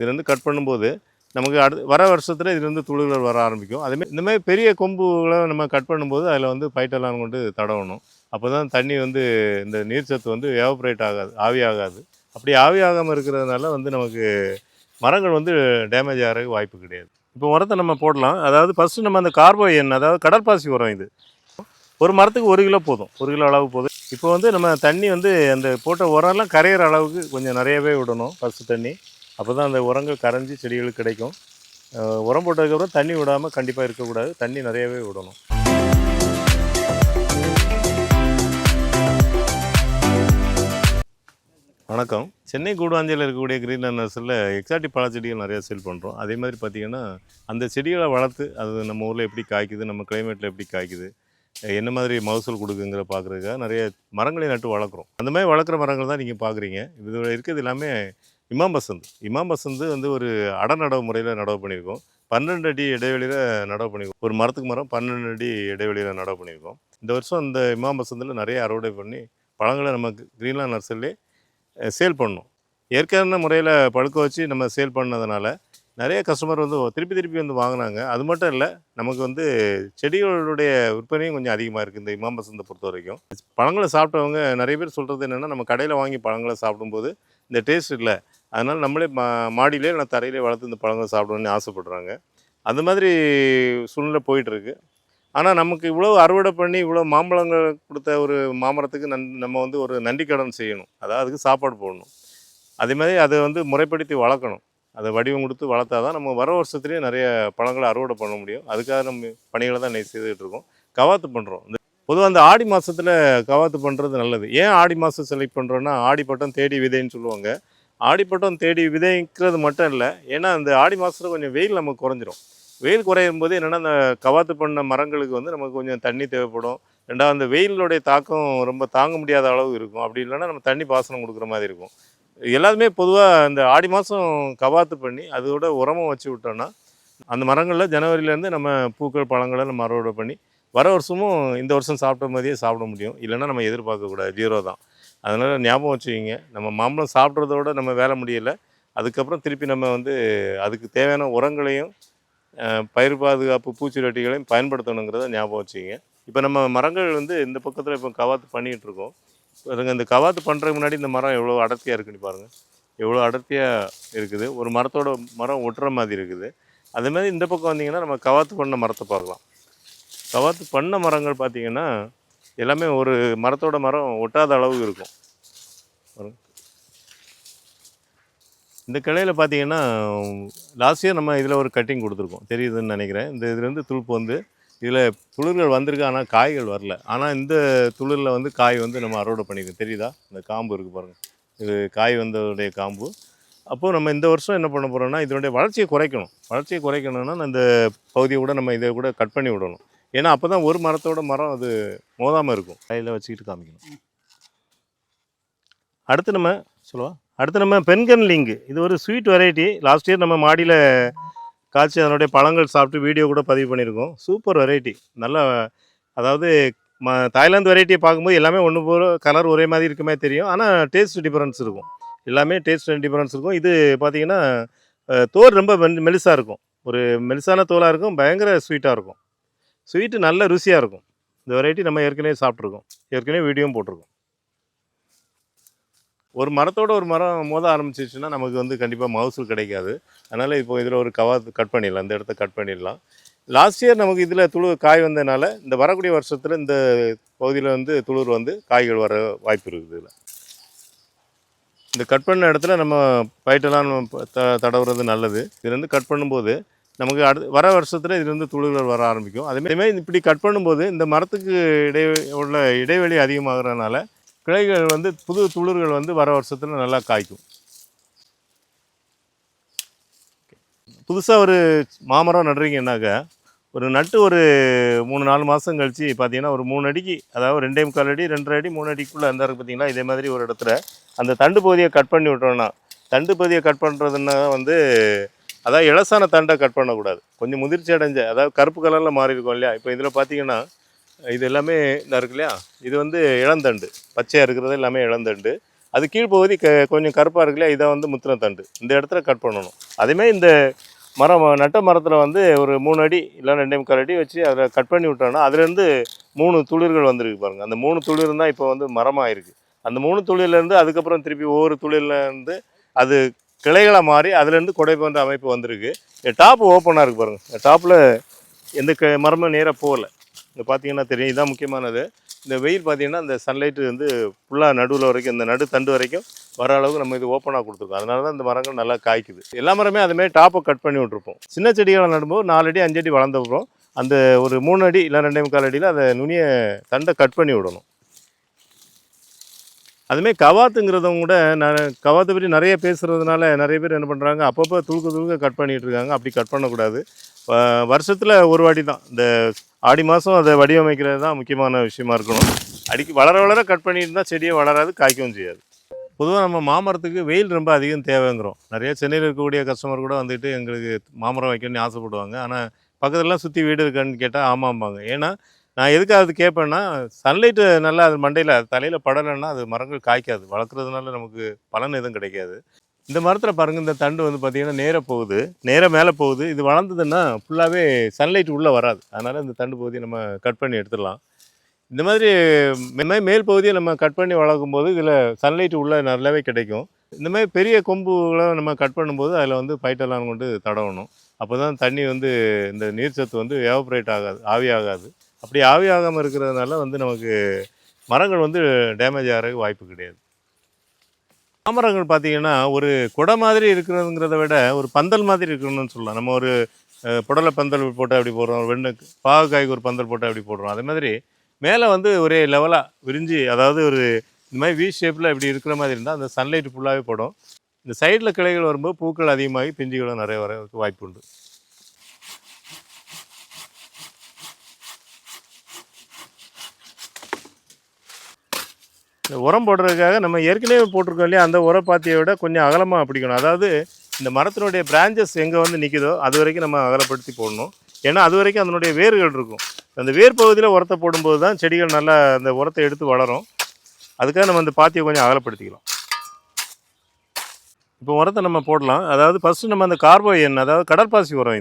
இதுலேருந்து கட் பண்ணும்போது நமக்கு வர வருஷத்தில் இதுலேருந்து துளிர்கள் வர ஆரம்பிக்கும். அதேமாதிரி இந்த மாதிரி பெரிய கொம்புகளை நம்ம கட் பண்ணும்போது அதில் வந்து பைட்டெல்லாம் கொண்டு தடவணும். அப்போ தான் தண்ணி வந்து இந்த நீர் சத்து வந்து எவாப்ரேட் ஆகாது, ஆவியாகாது. அப்படி ஆவியாகாமல் இருக்கிறதுனால வந்து நமக்கு மரங்கள் வந்து டேமேஜ் ஆகிறதுக்கு வாய்ப்பு கிடையாது. இப்போ உரத்தை நம்ம போடலாம். அதாவது ஃபஸ்ட்டு நம்ம அந்த கார்போ எண், அதாவது கடற்பாசி உரம் இது. ஒரு மரத்துக்கு 1 கிலோ போதும், 1 கிலோ அளவு போதும். இப்போ வந்து நம்ம தண்ணி வந்து அந்த போட்ட உரம்லாம் கரையிற அளவுக்கு கொஞ்சம் நிறையவே விடணும் ஃபஸ்ட்டு தண்ணி. அப்போ தான் அந்த உரங்கள் கரைஞ்சி செடிகளுக்கு கிடைக்கும். உரம் போட்டதுக்கப்புறம் தண்ணி விடாமல் கண்டிப்பாக இருக்கக்கூடாது, தண்ணி நிறையவே விடணும். வணக்கம். சென்னை கூடுவாஞ்சலில் இருக்கக்கூடிய கிரீன் நர்சரியில் எக்ஸாட்டிக் பழச்செடிகள் நிறையா சேல் பண்ணுறோம். அதே மாதிரி பார்த்திங்கன்னா அந்த செடிகளை வளர்த்து அது நம்ம ஊரில் எப்படி காய்க்குது, நம்ம கிளைமேட்டில் எப்படி காய்க்குது, என்ன மாதிரி மகசூல் கொடுக்குங்கிற பார்க்குறதுக்காக நிறைய மரங்களை நட்டு வளர்க்குறோம். அந்த மாதிரி வளர்க்குற மரங்கள் தான் நீங்கள் பார்க்குறீங்க. இதில் இருக்கிறது எல்லாமே இமாம் பசந்து வந்து ஒரு அடநடவு முறையில் நடவு பண்ணியிருக்கோம். 12 அடி இடைவெளியில் நடவு பண்ணியிருக்கோம். ஒரு மரத்துக்கு மரம் 12 அடி இடைவெளியில் நடவு பண்ணியிருக்கோம். இந்த வருஷம் இந்த இமாம் பசந்தில் நிறைய அறுவடை பண்ணி பழங்களை நம்ம கிரீன்லேண்ட் நர்சரிலே சேல் பண்ணோம். இயற்கையான முறையில் பழுக்க வச்சு நம்ம சேல் பண்ணதுனால நிறைய கஸ்டமர் வந்து திருப்பி வந்து வாங்கினாங்க. அது மட்டும் இல்லை, நமக்கு வந்து செடிகளுடைய விற்பனையும் கொஞ்சம் அதிகமாக இருக்குது இந்த இமாம் பசந்தை பொறுத்த வரைக்கும். பழங்களை சாப்பிட்டவங்க நிறைய பேர் சொல்கிறது என்னென்னா, நம்ம கடையில் வாங்கி பழங்களை சாப்பிடும்போது இந்த டேஸ்ட் இல்லை, அதனால் நம்மளே மாடியிலே இல்லை தரையிலே வளர்த்து இந்த பழங்களை சாப்பிடணும்னு ஆசைப்படுறாங்க. அந்த மாதிரி சூழ்நிலை போயிட்டுருக்கு. ஆனால் நமக்கு இவ்வளோ அறுவடை பண்ணி இவ்வளோ மாம்பழங்கள் கொடுத்த ஒரு மாமரத்துக்கு நம்ம வந்து ஒரு நன்றி கடன் செய்யணும். அதாவது அதுக்கு சாப்பாடு போடணும். அதே மாதிரி அதை வந்து முறைப்படுத்தி வளர்க்கணும். அதை வடிவம் கொடுத்து வளர்த்தா தான் நம்ம வர வருஷத்துலேயே நிறைய பழங்களை அறுவடை பண்ண முடியும். அதுக்காக நம்ம பணிகளை தான் செய்துகிட்டு இருக்கோம். கவாத்து பண்ணுறோம். பொதுவாக அந்த ஆடி மாதத்தில் கவாத்து பண்ணுறது நல்லது. ஏன் ஆடி மாதம் செலக்ட் பண்ணுறோன்னா, ஆடிப்பட்டம் தேடி விதைன்னு சொல்லுவாங்க. ஆடிப்பட்டம் தேடி விதைக்கிறது மட்டும் இல்லை, ஏன்னா அந்த ஆடி மாதத்தில் கொஞ்சம் வெயில் நமக்கு குறைஞ்சிரும். வெயில் குறையும் போது என்னென்னா, அந்த கவாத்து பண்ண மரங்களுக்கு வந்து நமக்கு கொஞ்சம் தண்ணி தேவைப்படும். ரெண்டாவது அந்த வெயிலுடைய தாக்கம் ரொம்ப தாங்க முடியாத அளவு இருக்கும். அப்படி இல்லைன்னா நம்ம தண்ணி பாசனம் கொடுக்குற மாதிரி இருக்கும். எல்லாருமே பொதுவாக இந்த ஆடி மாதம் கவாத்து பண்ணி அதோட உரமும் வச்சு விட்டோன்னா அந்த மரங்களில் ஜனவரியிலேருந்து நம்ம பூக்கள் பழங்களை நம்ம அறுவடை பண்ணி வர வருஷமும் இந்த வருஷம் சாப்பிட்ட மாதிரியே சாப்பிட முடியும். இல்லைன்னா நம்ம எதிர்பார்க்கக்கூடாது, 0 தான். அதனால் ஞாபகம் வச்சுக்கிங்க, நம்ம மாம்பழம் சாப்பிட்றதோட நம்ம வேலை முடியலை. அதுக்கப்புறம் திருப்பி நம்ம வந்து அதுக்கு தேவையான உரங்களையும் பயிர் பாதுகாப்பு பூச்சிவெட்டிகளையும் பயன்படுத்தணுங்கிறத ஞாபகம் வச்சுக்கிங்க. இப்போ நம்ம மரங்கள் வந்து இந்த பக்கத்தில் இப்போ கவாத்து பண்ணிகிட்ருக்கோம். பாருங்கள், இந்த கவாத்து பண்ணுறதுக்கு முன்னாடி இந்த மரம் எவ்வளோ அடர்த்தியாக இருக்குன்னு பாருங்கள். எவ்வளோ அடர்த்தியாக இருக்குது. ஒரு மரத்தோட மரம் ஒட்டுற மாதிரி இருக்குது. அதேமாதிரி இந்த பக்கம் வந்திங்கன்னா நம்ம கவாத்து பண்ண மரத்தை பார்க்கலாம். கவாத்து பண்ண மரங்கள் பார்த்திங்கன்னா எல்லாமே ஒரு மரத்தோட மரம் ஒட்டாத அளவு இருக்கும். இந்த கிளையில் பார்த்தீங்கன்னா லாஸ்ட் இயர் நம்ம இதில் ஒரு கட்டிங் கொடுத்துருக்கோம், தெரியுதுன்னு நினைக்கிறேன். இந்த இதுலேருந்து துளுப்பு வந்து இதில் துளிர்கள் வந்திருக்கு, ஆனால் காய்கள் வரல. ஆனால் இந்த துளிரில் வந்து காய் வந்து நம்ம அறுவடை பண்ணியிருக்கோம். தெரியுதா? இந்த காம்பு இருக்குது பாருங்கள், இது காய் வந்ததுடைய காம்பு. அப்போது நம்ம இந்த வருஷம் என்ன பண்ண போகிறோம்னா, இதனுடைய வளர்ச்சியை குறைக்கணும்னா இந்த பகுதியை கூட நம்ம இதை கூட கட் பண்ணி விடணும். ஏன்னா அப்போ தான் ஒரு மரத்தோட மரம் அது மோதாமல் இருக்கும். கையில் வச்சுக்கிட்டு காமிக்கணும். அடுத்து நம்ம பென்கன்லிங்கு, இது ஒரு ஸ்வீட் வெரைட்டி. லாஸ்ட் இயர் நம்ம மாடியில் காய்ச்சி அதனுடைய பழங்கள் சாப்பிட்டு வீடியோ கூட பதிவு பண்ணியிருக்கோம். Super variety. நல்லா, அதாவது தாய்லாந்து வெரைட்டியை பார்க்கும்போது எல்லாமே ஒன்று போல் கலர் ஒரே மாதிரி இருக்க மாதிரி தெரியும். ஆனால் டேஸ்ட் டிஃப்ரென்ஸ் இருக்கும். எல்லாமே டேஸ்ட் டிஃப்ரென்ஸ் இருக்கும். இது பார்த்திங்கன்னா தோல் ரொம்ப மெலிசாக இருக்கும். ஒரு மெலிசான தோலாக இருக்கும். பயங்கர ஸ்வீட்டாக இருக்கும். ஸ்வீட்டு நல்ல ருசியாக இருக்கும். இந்த வெரைட்டி நம்ம ஏற்கனவே சாப்பிட்ருக்கோம், ஏற்கனவே வீடியோவும் போட்டிருக்கோம். ஒரு மரத்தோட ஒரு மரம் மோத ஆரம்பிச்சிச்சுன்னா நமக்கு வந்து கண்டிப்பாக மகசூல் கிடைக்காது. அதனால் இப்போ இதில் ஒரு கவாத்து கட் பண்ணிடலாம், இந்த இடத்த கட் பண்ணிடலாம். லாஸ்ட் இயர் நமக்கு இதில் காய் வந்ததுனால இந்த வரக்கூடிய வருஷத்தில் இந்த பகுதியில் வந்து துளிர் வந்து காய்கள் வர வாய்ப்பு இருக்குது. இதில் இந்த கட் பண்ண இடத்துல நம்ம பயிட்டெல்லாம் நம்ம தடவுறது நல்லது. இதுலேருந்து கட் பண்ணும்போது நமக்கு வர வருஷத்தில் இதுலேருந்து துளிர்கள் வர ஆரம்பிக்கும். அதேமாதிரி இப்படி கட் பண்ணும்போது இந்த மரத்துக்கு உள்ள இடைவெளி அதிகமாகிறதுனால கிளைகள் வந்து புது துளிர்கள் வந்து வர வருஷத்தில் நல்லா காய்க்கும். புதுசாக ஒரு மாமரம் நடுறீங்கன்னாக்கா ஒரு 3-4 மாதம் கழித்து பார்த்தீங்கன்னா ஒரு 3 அடிக்கு, அதாவது 2.25 அடி 2.5 அடி 3 அடிக்குள்ளே அந்த இருக்குது பார்த்தீங்களா. இதே மாதிரி ஒரு இடத்துல அந்த தண்டு பகுதியை கட் பண்ணி விட்டோம்னா, தண்டு பகுதியை கட் பண்ணுறதுன்னா வந்து அதாவது இலசான தண்டை கட் பண்ணக்கூடாது. கொஞ்சம் முதிர்ச்சி அடைஞ்ச, அதாவது கருப்பு கலரில் மாறி இருக்கும் இல்லையா. இப்போ இதில் பார்த்தீங்கன்னா இது எல்லாமே இதாக இருக்கு இல்லையா, இது வந்து இளந்தண்டு, பச்சையாக இருக்கிறது எல்லாமே இளந்தண்டு. அது கீழ்ப்பகுதி கொஞ்சம் கருப்பாக இருக்குல்லையா, இதை வந்து முத்தின தண்டு இந்த இடத்துல கட் பண்ணணும். அதேமாதிரி இந்த மரம் நட்ட மரத்தில் வந்து ஒரு 3 அடி இல்லை 2.25 அடி வச்சு அதை கட் பண்ணி விட்டோன்னா அதுலேருந்து 3 துளிர்கள் வந்துருக்கு பாருங்கள். அந்த 3 துளிர் தான் இப்போ வந்து மரமாக இருக்குது. அந்த 3 துளிர்லேருந்து அதுக்கப்புறம் திருப்பி ஒவ்வொரு துளிர்லேருந்து அது கிளைகளாக மாறி அதுலேருந்து கொடை போன்ற அமைப்பு வந்திருக்கு. டாப் ஓப்பனாக இருக்குது பாருங்கள். டாப்பில் எந்த மரமும் நேராக போகலை. இங்கே பார்த்தீங்கன்னா தெரியும், இதுதான் முக்கியமானது. இந்த வெயில் பார்த்தீங்கன்னா இந்த சன்லைட்டு வந்து ஃபுல்லாக நடுவில் வரைக்கும் இந்த நடு தண்டு வரைக்கும் வர அளவுக்கு நம்ம இது ஓப்பனாக கொடுத்துருக்கோம். அதனால தான் இந்த மரங்கள் நல்லா காய்க்குது. எல்லா மரமே அதுமாதிரி டாப்பை கட் பண்ணி விட்ருப்போம். சின்ன செடிகளை நடும்போது 4 அடி 5 அடி வளர்ந்தப்புறம் அந்த ஒரு 3 அடி இல்லை 2.25 அடியில் அதை நுனிய தண்டை கட் பண்ணி விடணும். அதுமாதிரி கவாத்துங்கிறதவங்க கூட நான் கவாத்தை பற்றி நிறைய பேசுகிறதுனால நிறைய பேர் என்ன பண்ணுறாங்க, அப்பப்போ துளுக்க கட் பண்ணிகிட்டு இருக்காங்க. அப்படி கட் பண்ணக்கூடாது. வருஷத்தில் ஒரு வாட்டி தான், இந்த ஆடி மாதம் அதை வடிவமைக்கிறது தான் முக்கியமான விஷயமா இருக்கணும். அடிக்கி வளர கட் பண்ணிட்டு இருந்தால் செடியை வளராது, காய்க்கவும் செய்யாது. பொதுவாக நம்ம மாமரத்துக்கு வெயில் ரொம்ப அதிகம் தேவைங்கிறோம். நிறைய சென்னையில் இருக்கக்கூடிய கஸ்டமர் கூட வந்துட்டு எங்களுக்கு மாமரம் வைக்கணும்னு ஆசைப்படுவாங்க. ஆனால் பக்கத்துலலாம் சுற்றி வீடு இருக்கான்னு கேட்டால் ஆமாம்பாங்க. ஏன்னா நான் எதுக்காக அது கேட்பேன்னா, சன்லைட்டு நல்லா அது மண்டையில் தலையில் படலைன்னா அது மரங்கள் காய்க்காது. வளர்க்குறதுனால நமக்கு பலன் எதுவும் கிடைக்காது. இந்த மரத்தில் பாருங்கள், இந்த தண்டு வந்து பார்த்திங்கன்னா நேராக போகுது, நேராக மேலே போகுது. இது வளர்ந்ததுன்னா ஃபுல்லாகவே சன்லைட் உள்ளே வராது. அதனால் இந்த தண்டு பகுதியை நம்ம கட் பண்ணி எடுத்துடலாம். இந்த மாதிரி மேல் பகுதியை நம்ம கட் பண்ணி வளர்க்கும் போது இதில் சன்லைட் உள்ளே நல்லாவே கிடைக்கும். இந்த மாதிரி பெரிய கொம்புகளை நம்ம கட் பண்ணும்போது அதில் வந்து பைட்டெல்லாம் கொண்டு தடவணும். அப்போ தான் தண்ணி வந்து இந்த நீர்ச்சத்து வந்து எவாப்ரேட் ஆகாது, ஆவியாகாது. அப்படி ஆவியாகாமல் இருக்கிறதுனால வந்து நமக்கு மரங்கள் வந்து டேமேஜ் ஆகிறதுக்கு வாய்ப்பு கிடையாது. மாமரங்கள் பார்த்திங்கன்னா ஒரு குடை மாதிரி இருக்கிறதுங்கிறத விட ஒரு பந்தல் மாதிரி இருக்கணும்னு சொல்லலாம். நம்ம ஒரு புடலை பந்தல் போட்டு அப்படி போடுறோம், பாகக்காய்க்கு ஒரு பந்தல் போட்டு அப்படி போடுறோம். அதே மாதிரி மேலே வந்து ஒரே லெவலாக விரிஞ்சு, அதாவது ஒரு இந்த மாதிரி வி ஷேப்பில் இப்படி இருக்கிற மாதிரி இருந்தால் அந்த சன்லைட் ஃபுல்லாகவே படும். இந்த சைடில் கிளைகள் வரும்போது பூக்கள் அதிகமாகி பிஞ்சுகளும் நிறைய வர வாய்ப்பு உண்டு. இந்த உரம் போடுறதுக்காக நம்ம ஏற்கனவே போட்டிருக்கோம் இல்லையா, அந்த உரப்பாத்தியை விட கொஞ்சம் அகலமாக பிடிக்கணும். அதாவது இந்த மரத்தினுடைய பிரான்ச்சஸ் எங்கே வந்து நிற்குதோ அது வரைக்கும் நம்ம அகலப்படுத்தி போடணும். ஏன்னா அது வரைக்கும் அதனுடைய வேர்கள் இருக்கும். அந்த வேர் பகுதியில் உரத்தை போடும்போது தான் செடிகள் நல்லா அந்த உரத்தை எடுத்து வளரும். அதுக்காக நம்ம அந்த பாத்தியை கொஞ்சம் அகலப்படுத்திக்கலாம். இப்போ உரத்தை நம்ம போடலாம். அதாவது ஃபஸ்ட்டு நம்ம அந்த கார்போ எண், அதாவது கடற்பாசி உரம்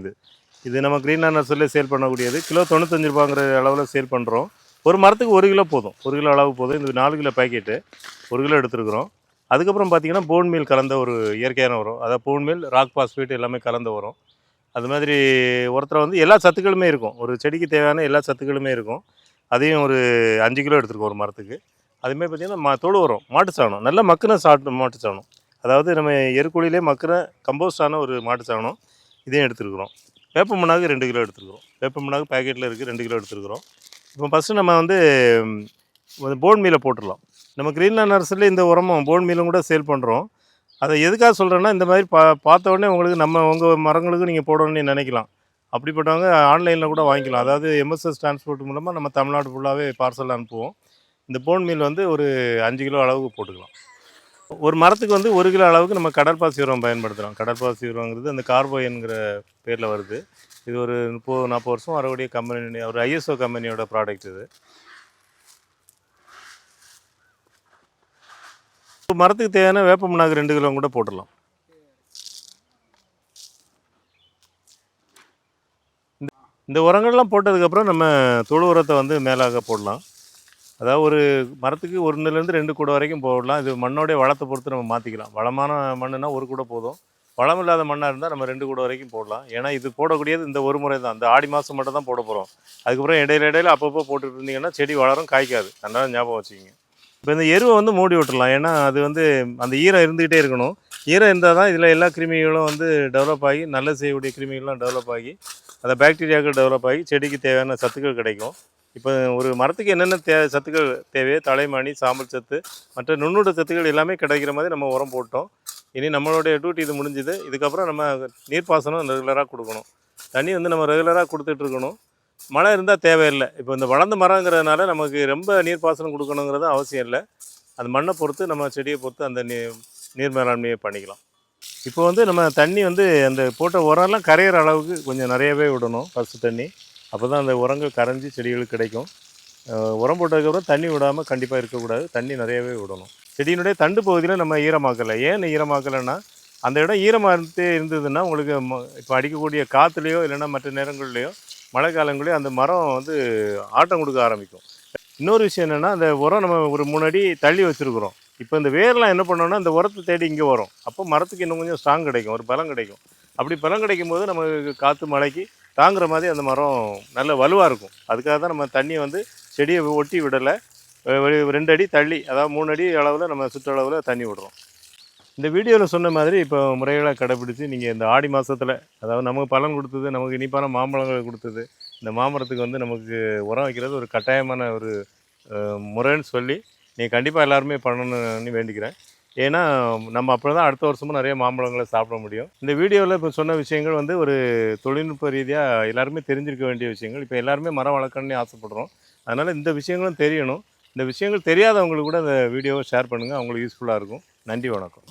இது நம்ம க்ரீன் நர்சரியில் சேல் பண்ணக்கூடியது. கிலோ 95 ரூபாங்கிற அளவில் சேல் பண்ணுறோம். ஒரு மரத்துக்கு 1 கிலோ போதும், 1 கிலோ அளவு போதும். இந்த 4 கிலோ பேக்கெட்டு 1 கிலோ எடுத்துருக்குறோம். அதுக்கப்புறம் பார்த்திங்கன்னா போன் மீல் கலந்த ஒரு இயற்கையான உரம், அதாவது போன் மீல், ராக் பாஸ்பேட் எல்லாமே கலந்த உரம். அது மாதிரி உரத்தில் வந்து எல்லா சத்துக்களுமே இருக்கும். ஒரு செடிக்கு தேவையான எல்லா சத்துக்களுமே இருக்கும். அதையும் ஒரு 5 கிலோ எடுத்துருக்கோம் ஒரு மரத்துக்கு. அதுமாதிரி பார்த்திங்கன்னா தொழு உரம், மாட்டு சாணம், நல்லா மக்கின மாட்டு சாணம், அதாவது நம்ம எருக்குழியிலே மக்கின கம்போஸ்டான ஒரு மாட்டு சாணம், இதையும் எடுத்துருக்குறோம். வேப்ப மண்ணாக்கு 2 கிலோ எடுத்துருக்குறோம். வேப்ப மண்ணாக்கு பேக்கெட்டில் இருக்குது, 2 கிலோ எடுத்துருக்குறோம். இப்போ ஃபஸ்ட்டு நம்ம வந்து போன் மீலை போட்டுடலாம். நம்ம க்ரீன் நர்சரியில் இந்த உரமும் போன் மீலும் கூட சேல் பண்ணுறோம். அதை எதுக்காக சொல்கிறேன்னா, இந்த மாதிரி பார்த்த உடனே உங்களுக்கு உங்கள் மரங்களுக்கு நீங்கள் போடணும்னு நினைக்கலாம். அப்படிப்பட்டவங்க ஆன்லைனில் கூட வாங்கிக்கலாம். அதாவது எம்எஸ்எஸ் டிரான்ஸ்போர்ட் மூலமாக நம்ம தமிழ்நாடு ஃபுல்லாகவே பார்சல் அனுப்புவோம். இந்த போன் மீல் வந்து ஒரு 5 கிலோ அளவுக்கு போட்டுக்கலாம். ஒரு மரத்துக்கு வந்து 1 கிலோ அளவுக்கு நம்ம கடற்பாசி உரம் பயன்படுத்துகிறோம். கடற்பாசி உரங்கிறது அந்த கார்போயன்கிற பேரில் வருது. இது ஒரு 30-40 வருஷம் வரக்கூடிய கம்பெனி, ஒரு ஐஎஸ்ஓ கம்பெனியோட ப்ராடக்ட் இது. மரத்துக்கு தேவையான வேப்ப மண்ணாக்கு 2 கிலோ கூட போட்டுடலாம். இந்த உரங்கள்லாம் போட்டதுக்கப்புறம் நம்ம தொழு உரத்தை வந்து மேலாக போடலாம். அதாவது ஒரு மரத்துக்கு 1லேருந்து 2 கூடை வரைக்கும் போடலாம். இது மண்ணோடைய வளத்தை பொறுத்து நம்ம மாற்றிக்கலாம். வளமான மண்ணுனா 1 கூடை போதும். வளம் இல்லாத மண்ணாக இருந்தால் நம்ம 2 கூடை வரைக்கும் போடலாம். ஏன்னா இது போடக்கூடியது இந்த ஒரு முறை தான், இந்த ஆடி மாதம் மட்டும் தான் போட போகிறோம். அதுக்கப்புறம் இடையில அப்பப்போ போட்டுட்டு இருந்தீங்கன்னா செடி வளரும், காய்க்காது. அதனால் ஞாபகம் வச்சுக்கிங்க. இப்போ இந்த எருவை வந்து மூடி விட்டுடலாம். ஏன்னா அது வந்து அந்த ஈரம் இருந்துக்கிட்டே இருக்கணும். ஈரம் இருந்தால் தான் இதில் எல்லா கிருமிகளும் வந்து டெவலப் ஆகி, நல்ல செய்யக்கூடிய கிருமிகள்லாம் டெவலப் ஆகி, அந்த பாக்டீரியாக்கள் டெவலப் ஆகி செடிக்கு தேவையான சத்துக்கள் கிடைக்கும். இப்போ ஒரு மரத்துக்கு என்னென்ன சத்துக்கள் தேவையோ, தலைமணி, சாம்பல் சத்து, மற்ற நுண்ணூட்ட சத்துக்கள் எல்லாமே கிடைக்கிற மாதிரி நம்ம உரம் போட்டோம். இனி நம்மளுடைய டியூட்டி இது முடிஞ்சுது. இதுக்கப்புறம் நம்ம நீர்ப்பாசனம் ரெகுலராக கொடுக்கணும். தண்ணி வந்து நம்ம ரெகுலராக கொடுத்துட்ருக்கணும். மழை இருந்தால் தேவையில்லை. இப்போ இந்த வளர்ந்த மரங்கிறதுனால நமக்கு ரொம்ப நீர்ப்பாசனம் கொடுக்கணுங்கிறது அவசியம் இல்லை. அந்த மண்ணை பொறுத்து, நம்ம செடியை பொறுத்து அந்த நீர் மேலாண்மையை பண்ணிக்கலாம். இப்போ வந்து நம்ம தண்ணி வந்து அந்த போட்ட உரம்லாம் கரையிற அளவுக்கு கொஞ்சம் நிறையவே விடணும் ஃபஸ்ட்டு தண்ணி. அப்போ தான் அந்த உரங்கள் கரைஞ்சி செடிகளுக்கு கிடைக்கும். உரம் போட்டதுக்கப்புறம் தண்ணி விடாமல் கண்டிப்பாக இருக்கக்கூடாது. தண்ணி நிறையவே விடணும். செடியினுடைய தண்டு பகுதியில் நம்ம ஈரமாக்கலை. ஏன் ஈரமாக்கலைன்னா அந்த இடம் ஈரமாக இருந்ததுன்னா உங்களுக்கு இப்போ அடிக்கக்கூடிய காற்றுலையோ இல்லைன்னா மற்ற நேரங்கள்லையோ மழை காலங்களையோ அந்த மரம் வந்து ஆட்டம் கொடுக்க ஆரம்பிக்கும். இன்னொரு விஷயம் என்னென்னா அந்த உரம் நம்ம ஒரு 3 அடி தள்ளி வச்சுருக்குறோம். இப்போ இந்த வேர்லாம் என்ன பண்ணோன்னா அந்த உரத்தை தேடி இங்கே வரும். அப்போ மரத்துக்கு இன்னும் கொஞ்சம் ஸ்ட்ராங் கிடைக்கும், ஒரு பலம் கிடைக்கும். அப்படி பலம் கிடைக்கும் போது நமக்கு காற்று மழைக்கு தாங்குற மாதிரி அந்த மரம் நல்ல வலுவாக இருக்கும். அதுக்காக தான் நம்ம தண்ணியை வந்து செடியை ஒட்டி விடலை, 2 அடி தள்ளி, அதாவது 3 அடி அளவில் நம்ம சுற்றளவில் தண்ணி விடுறோம். இந்த வீடியோவில் சொன்ன மாதிரி இப்போ முறைகளை கடைப்பிடிச்சு நீங்கள் இந்த ஆடி மாதத்தில், அதாவது நமக்கு பலன் கொடுத்தது, நமக்கு இனிப்பான மாம்பழங்களை கொடுத்தது, இந்த மாமரத்துக்கு வந்து நமக்கு உரம் வைக்கிறது ஒரு கட்டாயமான ஒரு முறைன்னு சொல்லி நீங்கள் கண்டிப்பாக எல்லாருமே பண்ணணும்னு வேண்டிக்கிறேன். ஏன்னா நம்ம அப்போ தான் அடுத்த வருஷமும் நிறைய மாம்பழங்களை சாப்பிட முடியும். இந்த வீடியோவில் இப்போ சொன்ன விஷயங்கள் வந்து ஒரு தொழில்நுட்ப ரீதியாக எல்லாருமே தெரிஞ்சிருக்க வேண்டிய விஷயங்கள். இப்போ எல்லாருமே மரம் வளர்க்கணும்னு ஆசைப்படுறோம். அதனால் இந்த விஷயங்களும் தெரியணும். இந்த விஷயங்கள் தெரியாதவங்களுக்கு கூட இந்த வீடியோவை ஷேர் பண்ணுங்கள், அவங்களுக்கு யூஸ்ஃபுல்லாக இருக்கும். நன்றி, வணக்கம்.